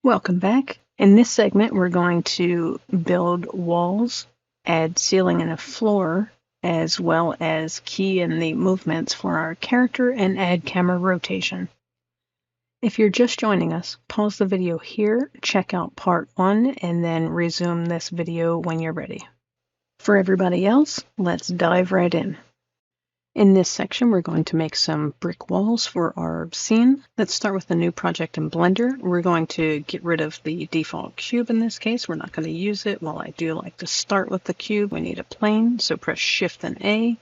Welcome back. In this segment, we're going to build walls, add ceiling and a floor, as well as key in the movements for our character and add camera rotation. If you're just joining us, pause the video here, check out part 1, and then resume this video when you're ready. For everybody else, let's dive right in. In this section, we're going to make some brick walls for our scene. Let's start with a new project in Blender. We're going to get rid of the default cube in this case. We're not going to use it. While I do like to start with the cube, we need a plane. So press Shift and A,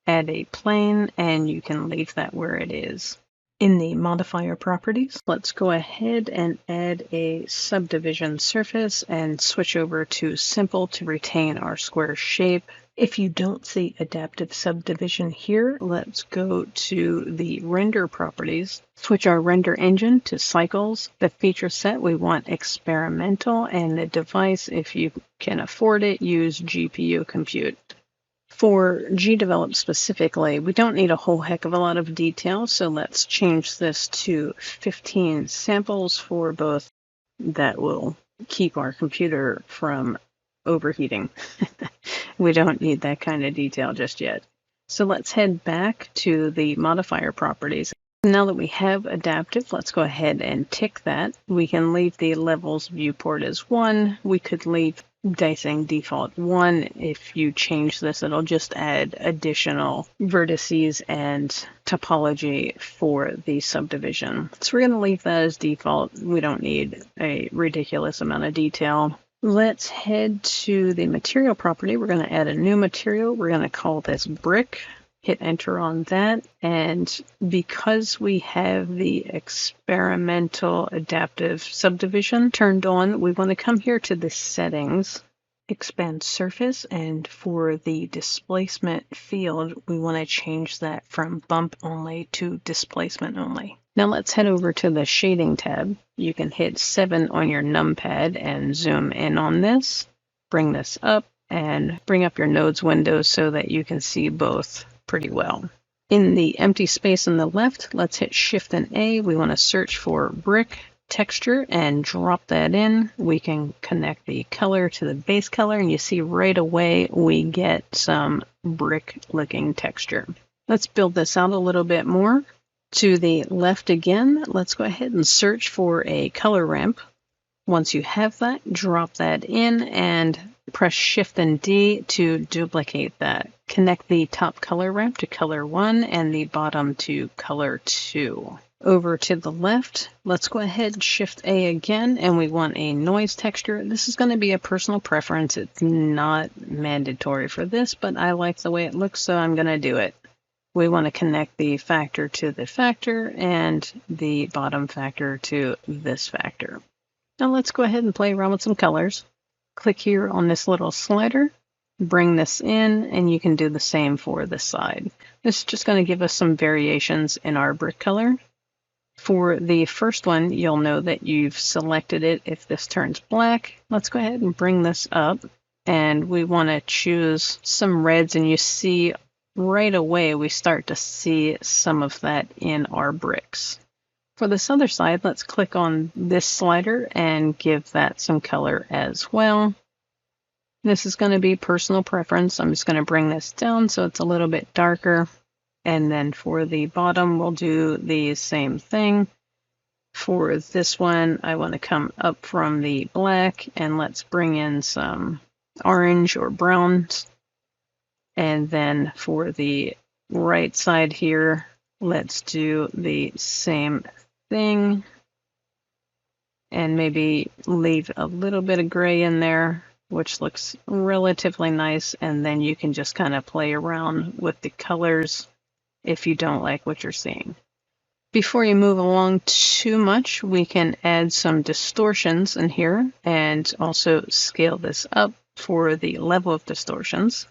add a plane, and you can leave that where it is. In the modifier properties, let's go ahead and add a subdivision surface and switch over to simple to retain our square shape. If you don't see adaptive subdivision here, let's go to the render properties, switch our render engine to cycles. The feature set, we want experimental, and the device, if you can afford it, use GPU compute. For gDevelop specifically, we don't need a whole heck of a lot of detail, so let's change this to 15 samples for both. That will keep our computer from overheating. We don't need that kind of detail just yet. So let's head back to the modifier properties. Now that we have adaptive, let's go ahead and tick that. We can leave the levels viewport as 1. We could leave dicing default 1. If you change this, it'll just add additional vertices and topology for the subdivision. So we're going to leave that as default. We don't need a ridiculous amount of detail. Let's head to the material property. We're going to add a new material. We're going to call this brick. Hit enter on that. And because we have the experimental adaptive subdivision turned on, we want to come here to the settings, expand surface, and for the displacement field, we want to change that from bump only to displacement only. Now let's head over to the shading tab. You can hit 7 on your numpad and zoom in on this. Bring this up and bring up your nodes window so that you can see both pretty well. In the empty space on the left, let's hit Shift and A. We want to search for brick texture and drop that in. We can connect the color to the base color, and you see right away we get some brick looking texture. Let's build this out a little bit more. To the left again, let's go ahead and search for a color ramp. Once you have that, drop that in and press Shift and D to duplicate that. Connect the top color ramp to color 1 and the bottom to color 2. Over to the left, let's go ahead and Shift A again, and we want a noise texture. This is going to be a personal preference. It's not mandatory for this, but I like the way it looks, so I'm going to do it. We want to connect the factor to the factor and the bottom factor to this factor. Now let's go ahead and play around with some colors. Click here on this little slider, bring this in, and you can do the same for this side. This is just going to give us some variations in our brick color. For the first one, you'll know that you've selected it if this turns black. Let's go ahead and bring this up, and we want to choose some reds, and you see right away we start to see some of that in our bricks. For this other side, let's click on this slider and give that some color as well. This is going to be personal preference. I'm just going to bring this down so it's a little bit darker. And then for the bottom, we'll do the same thing. For this one, I want to come up from the black and let's bring in some orange or browns. And then for the right side here, let's do the same thing and maybe leave a little bit of gray in there, which looks relatively nice. And then you can just kind of play around with the colors if you don't like what you're seeing. Before you move along too much, we can add some distortions in here and also scale this up for the level of distortions.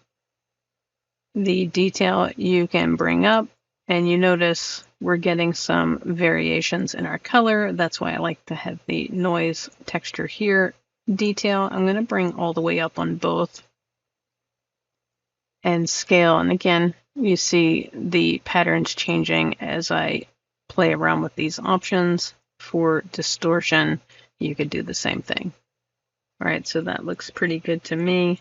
The detail you can bring up, and you notice we're getting some variations in our color. That's why I like to have the noise texture here. Detail, I'm going to bring all the way up on both. And scale, and again, you see the patterns changing as I play around with these options. For distortion, you could do the same thing. All right, so that looks pretty good to me.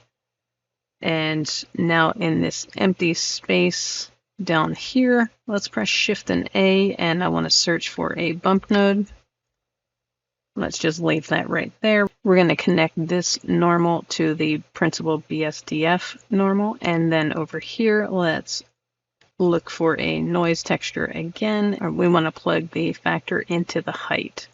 And now in this empty space down here, let's press Shift and A, and I want to search for a bump node. Let's just leave that right there. We're going to connect this normal to the principal BSDF normal, and then over here, let's look for a noise texture again. We want to plug the factor into the height.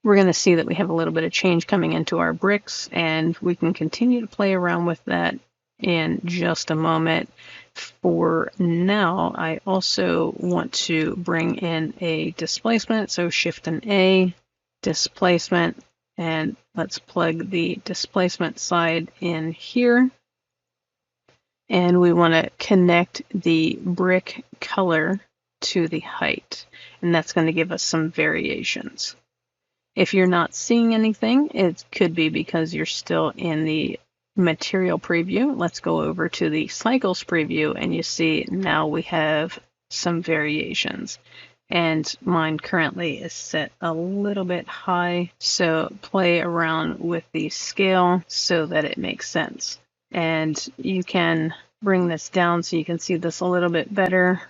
We're going to see that we have a little bit of change coming into our bricks, and we can continue to play around with that in just a moment. For now, I also want to bring in a displacement, so Shift and A, displacement, and let's plug the displacement side in here. And we want to connect the brick color to the height, and that's going to give us some variations. If you're not seeing anything, it could be because you're still in the material preview. Let's go over to the cycles preview, and you see now we have some variations. And mine currently is set a little bit high, so play around with the scale so that it makes sense. And you can bring this down so you can see this a little bit better.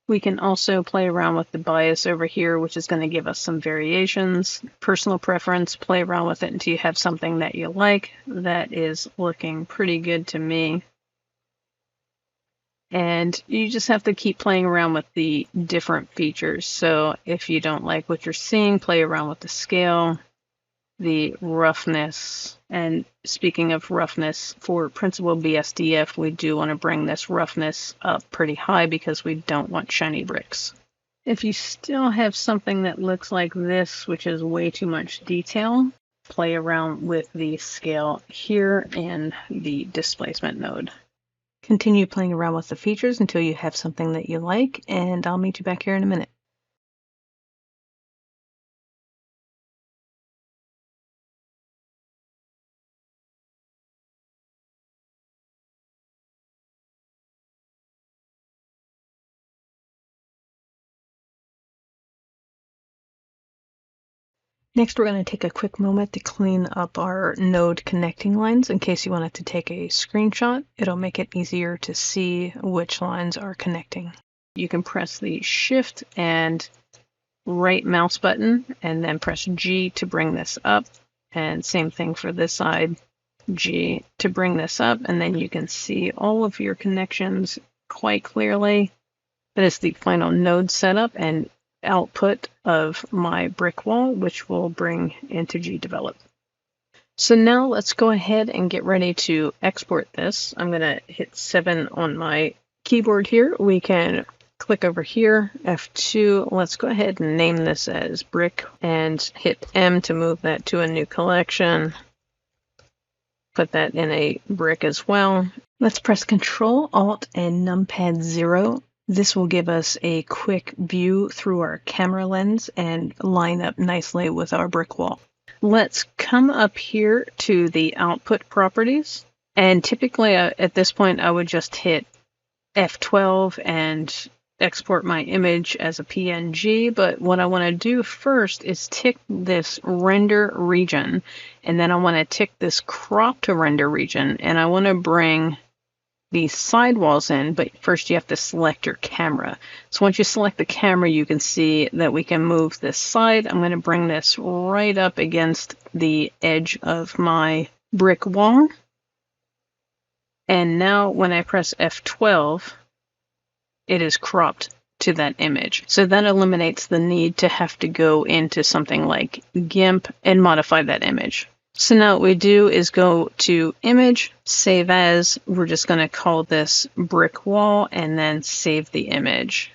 We can also play around with the bias over here, which is going to give us some variations. Personal preference, play around with it until you have something that you like. That is looking pretty good to me. And you just have to keep playing around with the different features. So if you don't like what you're seeing, play around with the scale, the roughness. And speaking of roughness, for principal BSDF, we do want to bring this roughness up pretty high because we don't want shiny bricks. If you still have something that looks like this, which is way too much detail, play around with the scale here in the displacement node. Continue playing around with the features until you have something that you like, and I'll meet you back here in a minute. Next, we're going to take a quick moment to clean up our node connecting lines in case you wanted to take a screenshot. It'll make it easier to see which lines are connecting. You can press the Shift and right mouse button and then press G to bring this up. And same thing for this side, G to bring this up, and then you can see all of your connections quite clearly. That is the final node setup and output of my brick wall, which we'll bring into gDevelop. So now let's go ahead and get ready to export this. I'm going to hit 7 on my keyboard here. We can click over here, F2. Let's go ahead and name this as brick and hit M to move that to a new collection. Put that in a brick as well. Let's press Control, Alt, and numpad 0. This will give us a quick view through our camera lens and line up nicely with our brick wall. Let's come up here to the output properties. And typically at this point, I would just hit F12 and export my image as a PNG. But what I want to do first is tick this render region. And then I want to tick this crop to render region. And I want to bring the sidewalls in, but first you have to select your camera. So once you select the camera, you can see that we can move this side. I'm going to bring this right up against the edge of my brick wall. And now when I press F12, it is cropped to that image. So that eliminates the need to have to go into something like Gimp and modify that image. So now what we do is go to Image, Save As. We're just going to call this Brick Wall and then save the image.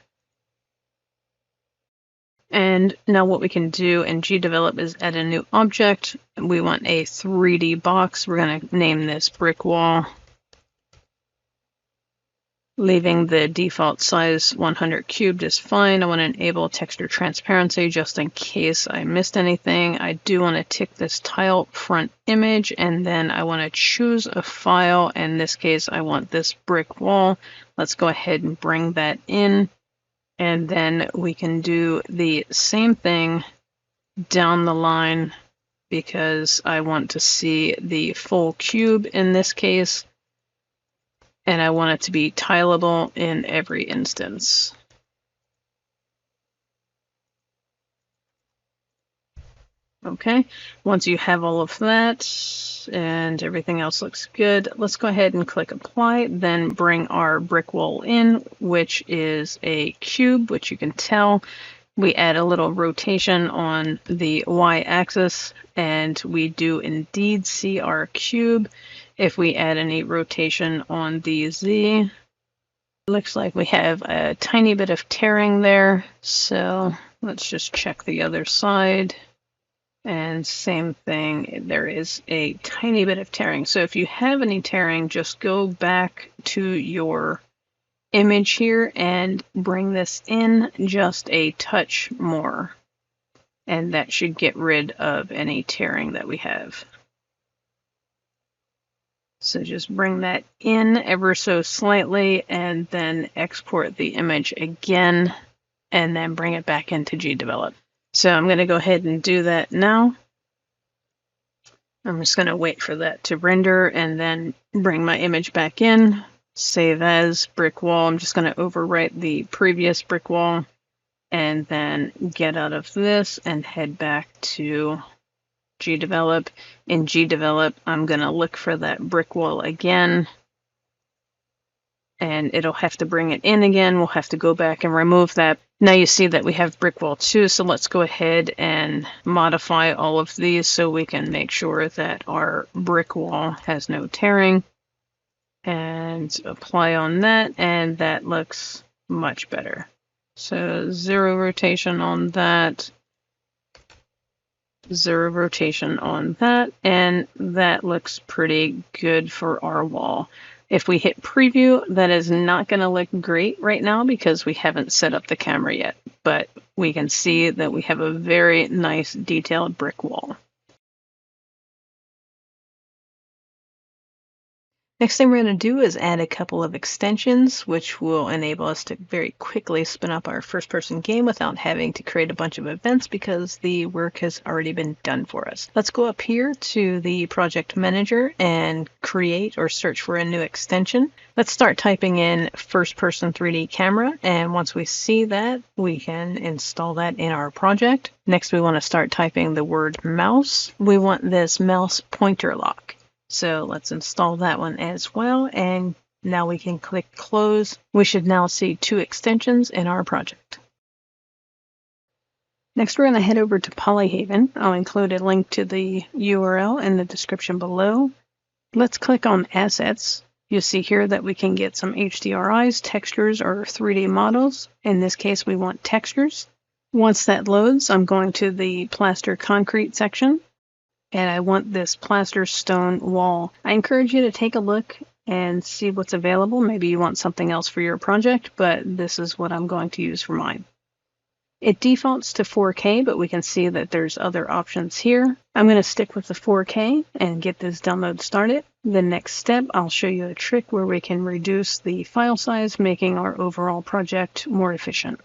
And now what we can do in gDevelop is add a new object. We want a 3D box. We're going to name this Brick Wall. Leaving the default size 100 cubed is fine. I want to enable texture transparency just in case I missed anything. I do want to tick this tile front image, and then I want to choose a file. In this case, I want this brick wall. Let's go ahead and bring that in. And then we can do the same thing down the line because I want to see the full cube in this case, and I want it to be tileable in every instance. Okay, once you have all of that and everything else looks good, let's go ahead and click apply, then bring our brick wall in, which is a cube, which you can tell. We add a little rotation on the y-axis, and we do indeed see our cube. If we add any rotation on the z, looks like we have a tiny bit of tearing there, so let's just check the other side. And same thing, there is a tiny bit of tearing. So if you have any tearing, just go back to your image here and bring this in just a touch more. And that should get rid of any tearing that we have. So just bring that in ever so slightly and then export the image again and then bring it back into gDevelop. So I'm going to go ahead and do that now. I'm just going to wait for that to render and then bring my image back in. Save as brick wall. I'm just going to overwrite the previous brick wall and then get out of this and head back to gDevelop. In gDevelop, I'm going to look for that brick wall again. And it'll have to bring it in again. We'll have to go back and remove that. Now you see that we have brick wall 2, so let's go ahead and modify all of these so we can make sure that our brick wall has no tearing. And apply on that, and that looks much better. So 0 rotation on that, 0 rotation on that, and that looks pretty good for our wall. If we hit preview, that is not going to look great right now because we haven't set up the camera yet, but we can see that we have a very nice detailed brick wall. Next thing we're going to do is add a couple of extensions, which will enable us to very quickly spin up our first-person game without having to create a bunch of events because the work has already been done for us. Let's go up here to the project manager and create or search for a new extension. Let's start typing in first-person 3D camera, and once we see that, we can install that in our project. Next, we want to start typing the word mouse. We want this mouse pointer lock. So let's install that one as well, and now we can click close. We should now see 2 extensions in our project. Next, we're going to head over to Polyhaven. I'll include a link to the URL in the description below. Let's click on Assets. You'll see here that we can get some HDRIs, textures, or 3D models. In this case, we want textures. Once that loads, I'm going to the Plaster Concrete section. And I want this plaster stone wall. I encourage you to take a look and see what's available. Maybe you want something else for your project, but this is what I'm going to use for mine. It defaults to 4K, but we can see that there's other options here. I'm going to stick with the 4K and get this download started. The next step, I'll show you a trick where we can reduce the file size, making our overall project more efficient.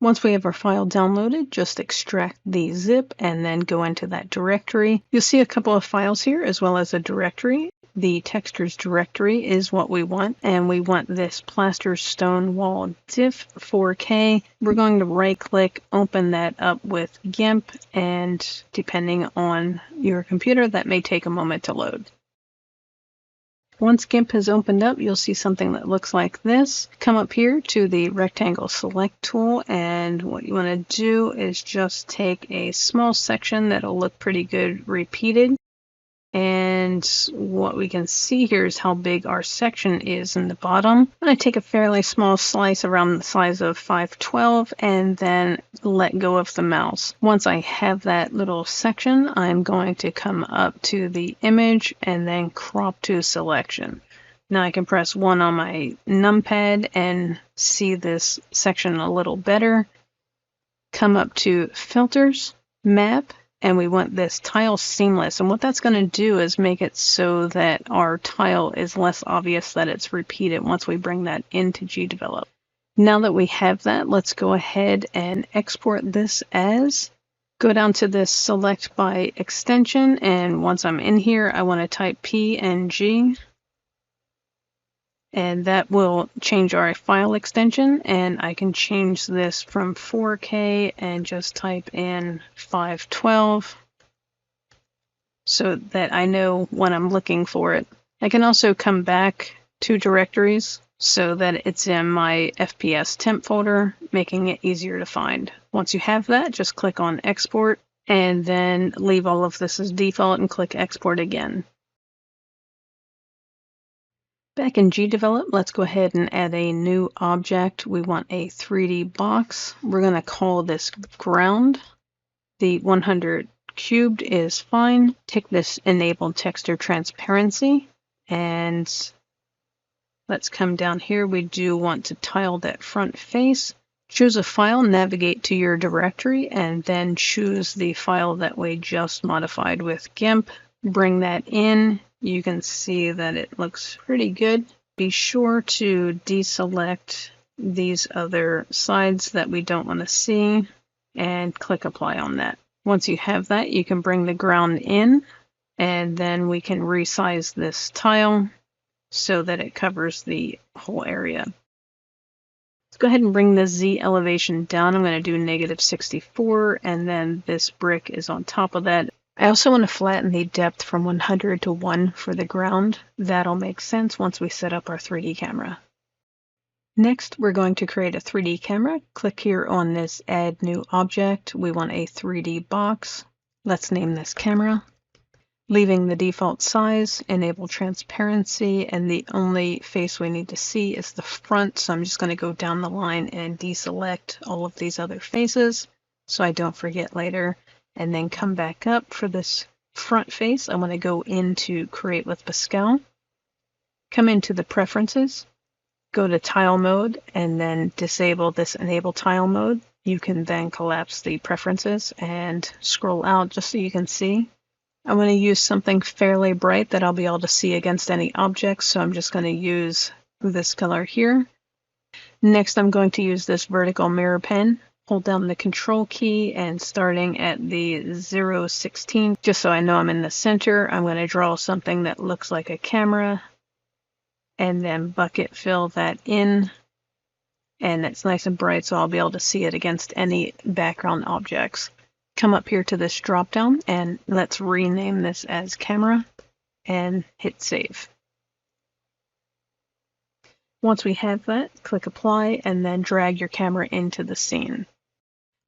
Once we have our file downloaded, just extract the zip and then go into that directory. You'll see a couple of files here as well as a directory. The textures directory is what we want, and we want this plaster stone wall diff 4K. We're going to right click, open that up with Gimp, and depending on your computer, that may take a moment to load. Once Gimp has opened up, you'll see something that looks like this. Come up here to the rectangle select tool, and what you want to do is just take a small section that'll look pretty good repeated. And what we can see here is how big our section is in the bottom. I'm going to take a fairly small slice around the size of 512 and then let go of the mouse. Once I have that little section, I'm going to come up to the image and then crop to selection. Now I can press 1 on my numpad and see this section a little better. Come up to Filters, Map, and we want this tile seamless. And what that's going to do is make it so that our tile is less obvious that it's repeated once we bring that into gDevelop. Now that we have that, let's go ahead and export this as. Go down to this select by extension, and once I'm in here, I want to type PNG, and that will change our file extension, and I can change this from 4K and just type in 512 so that I know when I'm looking for it. I can also come back to directories so that it's in my FPS temp folder, making it easier to find. Once you have that, just click on export and then leave all of this as default and click export again. Back in gDevelop, let's go ahead and add a new object. We want a 3D box. We're going to call this ground. The 100 cubed is fine. Take this enable texture transparency, and let's come down here. We do want to tile that front face. Choose a file, navigate to your directory, and then choose the file that we just modified with Gimp. Bring that in. You can see that it looks pretty good. Be sure to deselect these other sides that we don't want to see and click apply on that. Once you have that, you can bring the ground in, and then we can resize this tile so that it covers the whole area. Let's go ahead and bring the Z elevation down. I'm going to do -64, and then this brick is on top of that. I also want to flatten the depth from 100 to 1 for the ground. That'll make sense once we set up our 3D camera. Next, we're going to create a 3D camera. Click here on this Add New Object. We want a 3D box. Let's name this camera. Leaving the default size, enable transparency, and the only face we need to see is the front. So I'm just going to go down the line and deselect all of these other faces so I don't forget later. And then come back up for this front face. I want to go into Create with Pascal. Come into the Preferences. Go to Tile Mode and then disable this Enable Tile Mode. You can then collapse the preferences and scroll out just so you can see. I want to use something fairly bright that I'll be able to see against any objects, so I'm just going to use this color here. Next, I'm going to use this vertical mirror pen. Hold down the Control key and starting at the 0.16, just so I know I'm in the center, I'm going to draw something that looks like a camera and then bucket fill that in. And it's nice and bright, so I'll be able to see it against any background objects. Come up here to this drop down and let's rename this as camera and hit save. Once we have that, click apply and then drag your camera into the scene.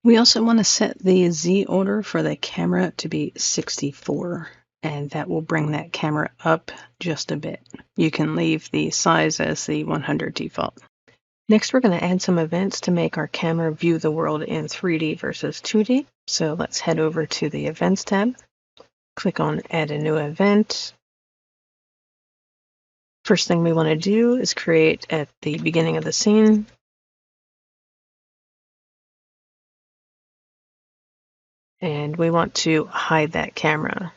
We also want to set the Z order for the camera to be 64, and that will bring that camera up just a bit. You can leave the size as the 100 default. Next, we're going to add some events to make our camera view the world in 3D versus 2D. So let's head over to the Events tab. Click on Add a New Event. First thing we want to do is create at the beginning of the scene. And we want to hide that camera.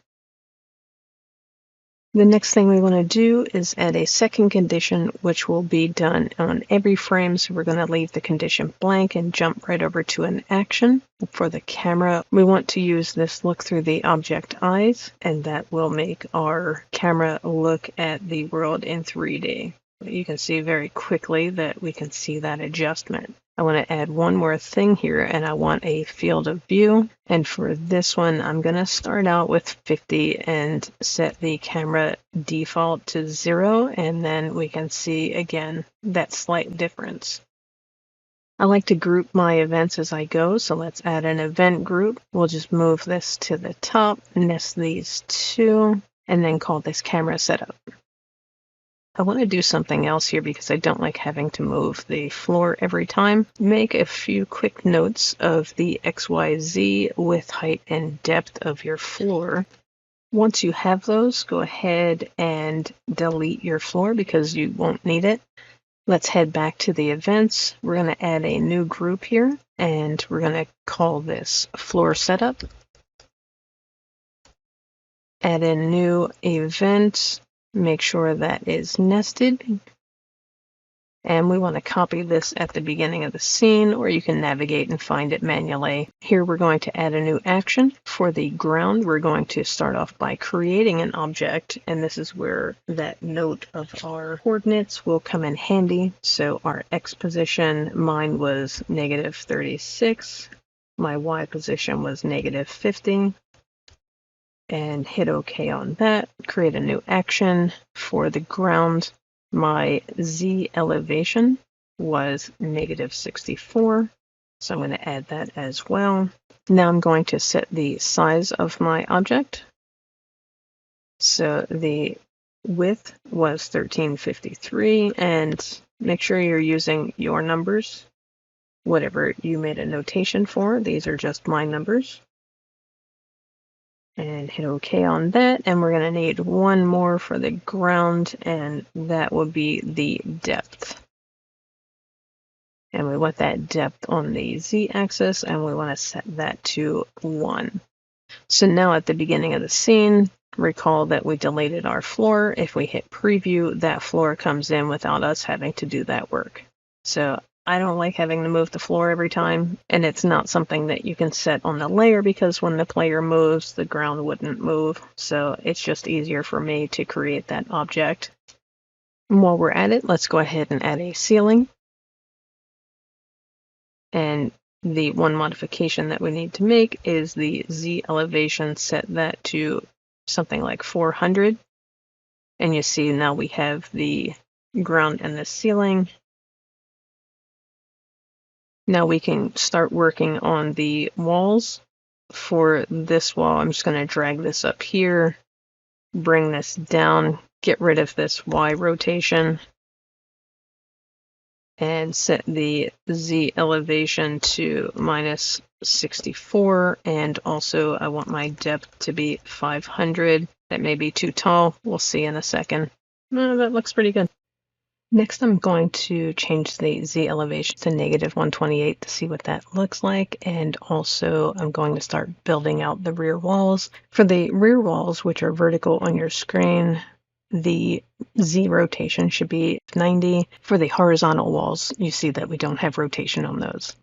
The next thing we want to do is add a second condition, which will be done on every frame. So we're going to leave the condition blank and jump right over to an action. For the camera, we want to use this look through the object eyes, and that will make our camera look at the world in 3D. You can see very quickly that we can see that adjustment. I want to add one more thing here, and I want a field of view. And for this one, I'm going to start out with 50 and set the camera default to 0, and then we can see again that slight difference. I like to group my events as I go, so let's add an event group. We'll just move this to the top, nest these two, and then call this camera setup. I want to do something else here because I don't like having to move the floor every time. Make a few quick notes of the XYZ width, height, and depth of your floor. Once you have those, go ahead and delete your floor because you won't need it. Let's head back to the events. We're going to add a new group here, and we're going to call this floor setup. Add a new event. Make sure that is nested. And we want to copy this at the beginning of the scene, or you can navigate and find it manually. Here we're going to add a new action. For the ground, we're going to start off by creating an object, and this is where that note of our coordinates will come in handy. So our X position, mine was -36. My Y position was -50. And hit OK on that. Create a new action. For the ground, my Z elevation was -64, so I'm going to add that as well. Now I'm going to set the size of my object. So the width was 1353, and make sure you're using your numbers, whatever you made a notation for. These are just my numbers. And hit OK on that, and we're going to need one more for the ground, and that will be the depth. And we want that depth on the Z-axis, and we want to set that to 1. So now at the beginning of the scene, recall that we deleted our floor. If we hit preview, that floor comes in without us having to do that work. So I don't like having to move the floor every time, and it's not something that you can set on the layer because when the player moves, the ground wouldn't move. So it's just easier for me to create that object. And while we're at it, let's go ahead and add a ceiling. And the one modification that we need to make is the Z elevation, set that to something like 400. And you see now we have the ground and the ceiling. Now we can start working on the walls. For this wall, I'm just going to drag this up here, bring this down, get rid of this Y rotation, and set the Z elevation to -64. And also I want my depth to be 500. That may be too tall. We'll see in a second. That looks pretty good. Next, I'm going to change the Z elevation to -128 to see what that looks like. And also, I'm going to start building out the rear walls. For the rear walls, which are vertical on your screen, the Z rotation should be 90. For the horizontal walls, you see that we don't have rotation on those.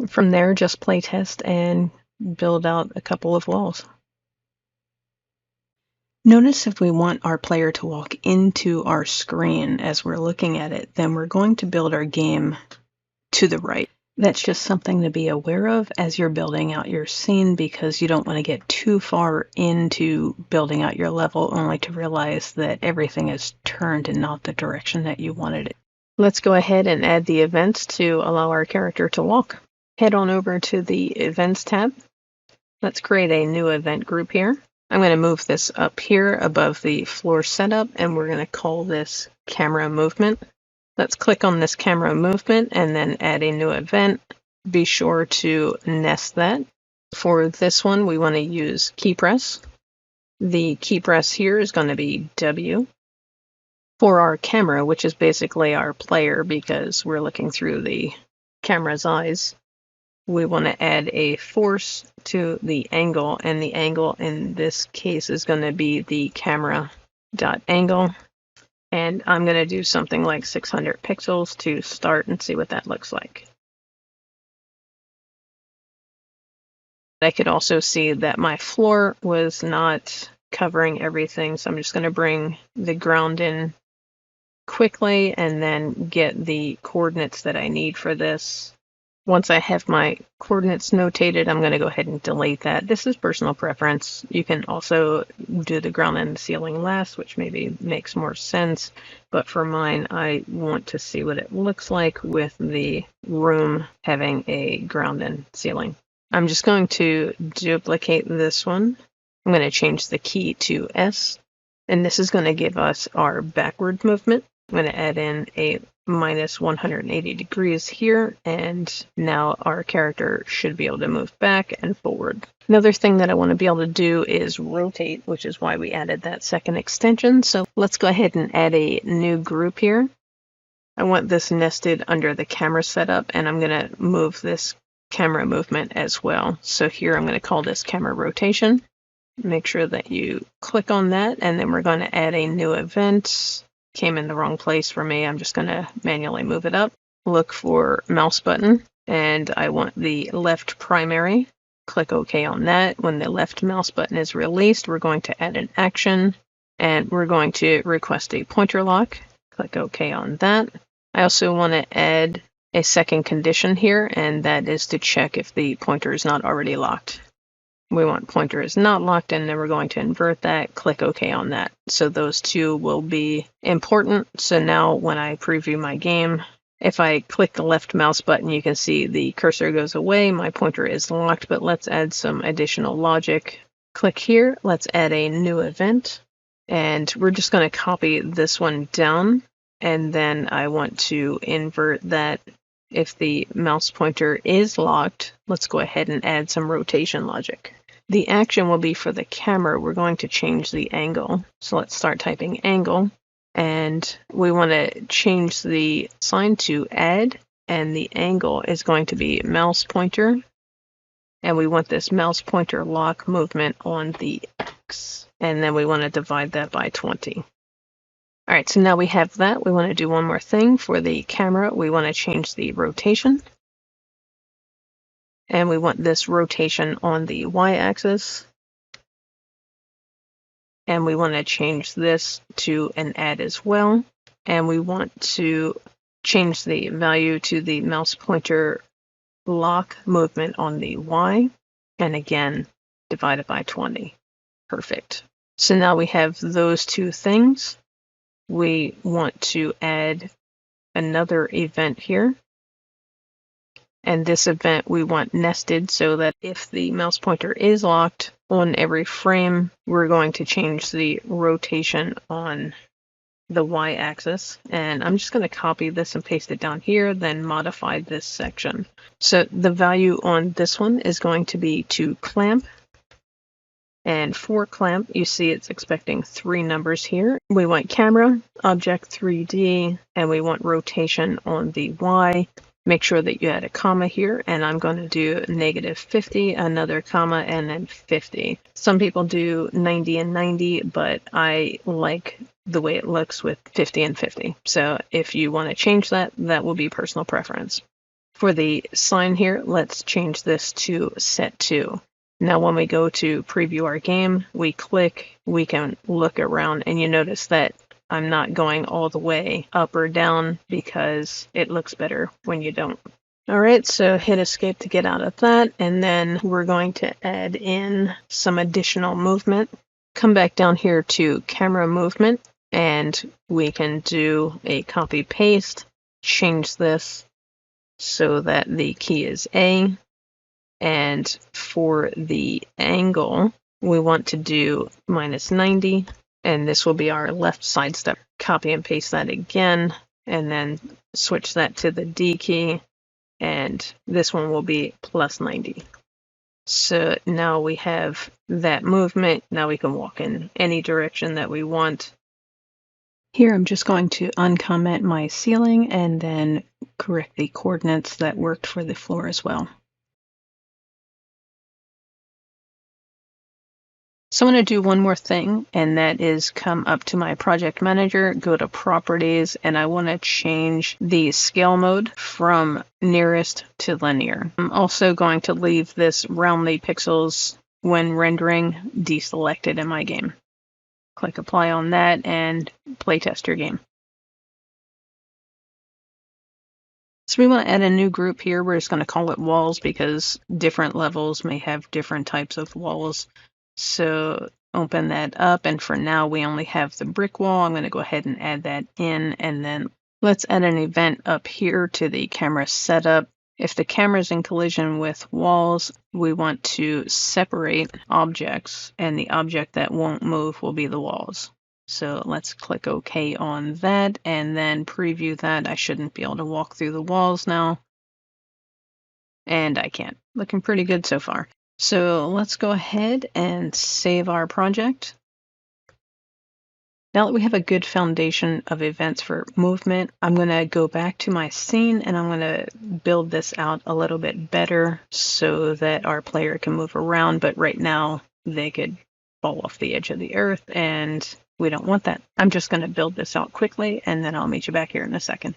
From there, just play test and build out a couple of walls. Notice if we want our player to walk into our screen as we're looking at it, then we're going to build our game to the right. That's just something to be aware of as you're building out your scene, because you don't want to get too far into building out your level only to realize that everything is turned and not the direction that you wanted it. Let's go ahead and add the events to allow our character to walk. Head on over to the Events tab. Let's create a new event group here. I'm going to move this up here above the floor setup, and we're going to call this camera movement. Let's click on this camera movement and then add a new event. Be sure to nest that. For this one, we want to use key press. The key press here is going to be W. For our camera, which is basically our player because we're looking through the camera's eyes, we want to add a force to the angle, and the angle in this case is going to be the camera.angle. And I'm going to do something like 600 pixels to start and see what that looks like. I could also see that my floor was not covering everything, so I'm just going to bring the ground in quickly and then get the coordinates that I need for this. Once I have my coordinates notated, I'm going to go ahead and delete that. This is personal preference. You can also do the ground and the ceiling last, which maybe makes more sense. But for mine, I want to see what it looks like with the room having a ground and ceiling. I'm just going to duplicate this one. I'm going to change the key to S. And this is going to give us our backward movement. I'm going to add in a -180 degrees here, and now our character should be able to move back and forward. Another thing that I want to be able to do is rotate, which is why we added that second extension. So let's go ahead and add a new group here. I want this nested under the camera setup, and I'm going to move this camera movement as well. So here I'm going to call this camera rotation. Make sure that you click on that, and then we're going to add a new event. came in the wrong place for me. I'm just going to manually move it up. Look for mouse button, and I want the left primary. Click OK on that. When the left mouse button is released, we're going to add an action, and we're going to request a pointer lock. Click OK on that. I also want to add a second condition here, and that is to check if the pointer is not already locked. We want pointer is not locked, and then we're going to invert that. Click OK on that. So those two will be important. So now when I preview my game, if I click the left mouse button, you can see the cursor goes away. My pointer is locked, but let's add some additional logic. Click here. Let's add a new event, and we're just going to copy this one down, and then I want to invert that. If the mouse pointer is locked, let's go ahead and add some rotation logic. The action will be for the camera. We're going to change the angle. So let's start typing angle. And we want to change the sign to add. And the angle is going to be mouse pointer. And we want this mouse pointer lock movement on the X. And then we want to divide that by 20. All right, so now we have that. We want to do one more thing. For the camera, we want to change the rotation. And we want this rotation on the y-axis. And we want to change this to an add as well. And we want to change the value to the mouse pointer lock movement on the y. And again, divide it by 20. Perfect. So now we have those two things. We want to add another event here. And this event we want nested so that if the mouse pointer is locked on every frame, we're going to change the rotation on the y-axis. And I'm just going to copy this and paste it down here, then modify this section. So the value on this one is going to be to clamp. And for clamp, you see it's expecting 3 numbers here. We want camera, object 3D, and we want rotation on the Y. Make sure that you add a comma here, and I'm going to do -50, another comma, and then 50. Some people do 90 and 90, but I like the way it looks with 50 and 50. So if you want to change that, that will be personal preference. For the sign here, let's change this to set to. Now when we go to preview our game, we click, we can look around, and you notice that I'm not going all the way up or down because it looks better when you don't. All right, so hit escape to get out of that, and then we're going to add in some additional movement. Come back down here to camera movement, and we can do a copy paste, change this so that the key is A. And for the angle, we want to do -90, and this will be our left side step. Copy and paste that again, and then switch that to the D key, and this one will be +90. So now we have that movement. Now we can walk in any direction that we want. Here I'm just going to uncomment my ceiling and then correct the coordinates that worked for the floor as well. So I'm going to do one more thing, and that is come up to my project manager, go to properties, and I want to change the scale mode from nearest to linear. I'm also going to leave this roundly pixels when rendering deselected in my game. Click apply on that and playtest your game. So we want to add a new group here. We're just going to call it walls because different levels may have different types of walls. So open that up, and for now we only have the brick wall. I'm going to go ahead and add that in, and then let's add an event up here to the camera setup. If the camera is in collision with walls, we want to separate objects, and the object that won't move will be the walls. So let's click OK on that, and then preview that. I shouldn't be able to walk through the walls now. And I can't. Looking pretty good so far. So let's go ahead and save our project. Now that we have a good foundation of events for movement, I'm going to go back to my scene and I'm going to build this out a little bit better so that our player can move around. But right now they could fall off the edge of the earth and We don't want that. I'm just going to build this out quickly, and then I'll meet you back here in a second.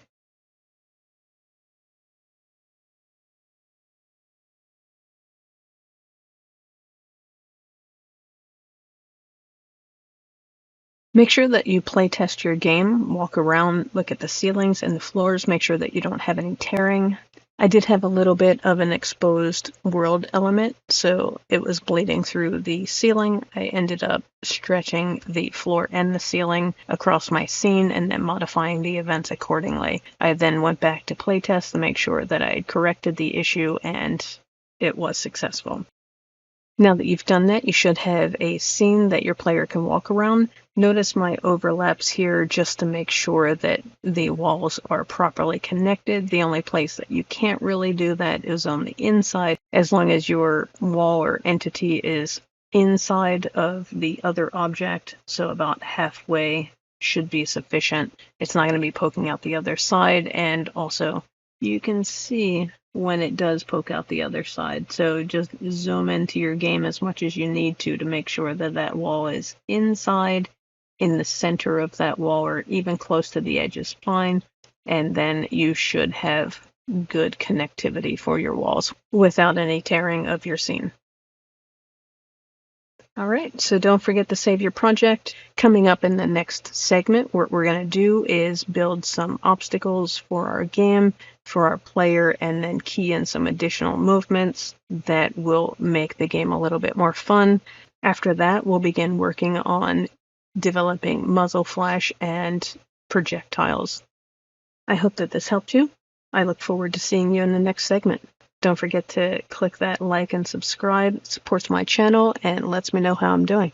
Make sure that you play test your game, walk around, look at the ceilings and the floors, make sure that you don't have any tearing. I did have a little bit of an exposed world element, so it was bleeding through the ceiling. I ended up stretching the floor and the ceiling across my scene and then modifying the events accordingly. I then went back to playtest to make sure that I had corrected the issue and it was successful. Now that you've done that, you should have a scene that your player can walk around. Notice my overlaps here just to make sure that the walls are properly connected. The only place that you can't really do that is on the inside, as long as your wall or entity is inside of the other object, so about halfway should be sufficient. It's not going to be poking out the other side, and also you can see when it does poke out the other side. So just zoom into your game as much as you need to make sure that that wall is inside, in the center of that wall, or even close to the edge is fine. And then you should have good connectivity for your walls without any tearing of your scene. All right, so don't forget to save your project. Coming up in the next segment, what we're going to do is build some obstacles for our game, for our player, and then key in some additional movements that will make the game a little bit more fun. After that, we'll begin working on developing muzzle flash and projectiles. I hope that this helped you. I look forward to seeing you in the next segment. Don't forget to click that like and subscribe. It supports my channel and lets me know how I'm doing.